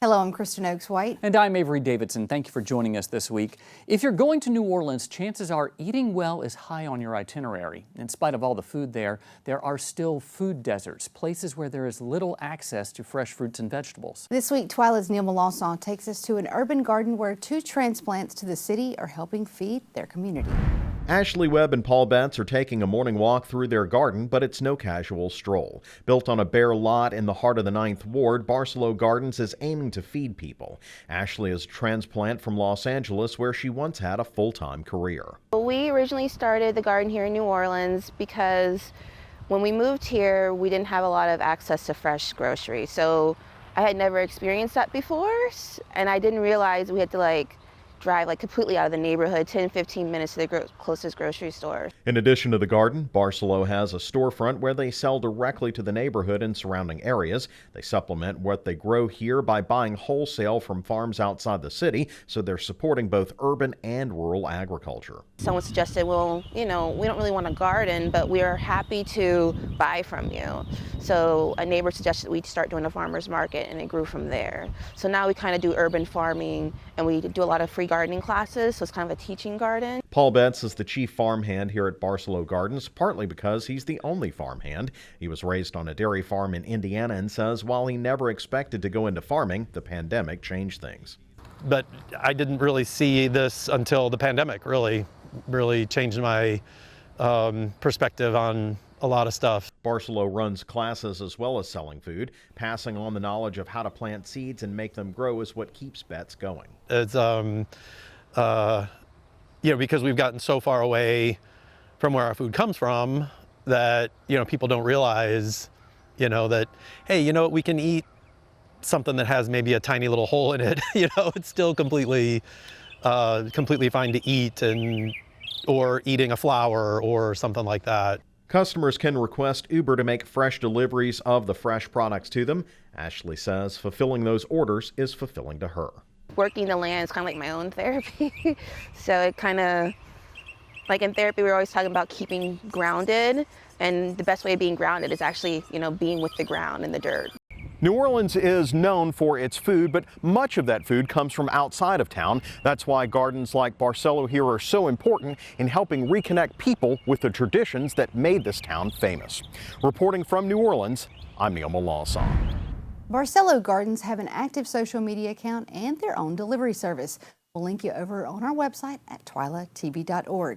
Hello, I'm Kristen Oaks-White. And I'm Avery Davidson. Thank you for joining us this week. If you're going to New Orleans, chances are eating well is high on your itinerary. In spite of all the food there are still food deserts, places where there is little access to fresh fruits and vegetables. This week, TWILA's Neil Melancon takes us to an urban garden where two transplants to the city are helping feed their community. Ashley Webb and Paul Betts are taking a morning walk through their garden, but it's no casual stroll. Built on a bare lot in the heart of the 9th Ward, Barcelo Gardens is aiming to feed people. Ashley is a transplant from Los Angeles, where she once had a full-time career. We originally started the garden here in New Orleans because when we moved here, we didn't have a lot of access to fresh groceries. So I had never experienced that before, and I didn't realize we had to drive completely out of the neighborhood, 10-15 minutes to the closest grocery store. In addition to the garden, Barcelo has a storefront where they sell directly to the neighborhood and surrounding areas. They supplement what they grow here by buying wholesale from farms outside the city, so they're supporting both urban and rural agriculture. Someone suggested, well, we don't really want a garden, but we are happy to buy from you. So a neighbor suggested we start doing a farmer's market, and it grew from there. So now we kind of do urban farming, and we do a lot of free gardening classes, so it's kind of a teaching garden. Paul Betts is the chief farmhand here at Barcelo Gardens, partly because he's the only farmhand. He was raised on a dairy farm in Indiana and says while he never expected to go into farming, the pandemic changed things. But I didn't really see this until the pandemic really changed my perspective on a lot of stuff. Barcelo runs classes as well as selling food. Passing on the knowledge of how to plant seeds and make them grow is what keeps Betts going. It's because we've gotten so far away from where our food comes from that people don't realize that, hey, we can eat something that has maybe a tiny little hole in it. It's still completely fine to eat, or eating a flower or something like that. Customers can request Uber to make fresh deliveries of the fresh products to them. Ashley says fulfilling those orders is fulfilling to her. Working the land is kind of like my own therapy. So it kind of, in therapy, we're always talking about keeping grounded. And the best way of being grounded is actually, being with the ground and the dirt. New Orleans is known for its food, but much of that food comes from outside of town. That's why gardens like Barcelo here are so important in helping reconnect people with the traditions that made this town famous. Reporting from New Orleans, I'm Neil Melancon. Barcelo Gardens have an active social media account and their own delivery service. We'll link you over on our website at twilatv.org.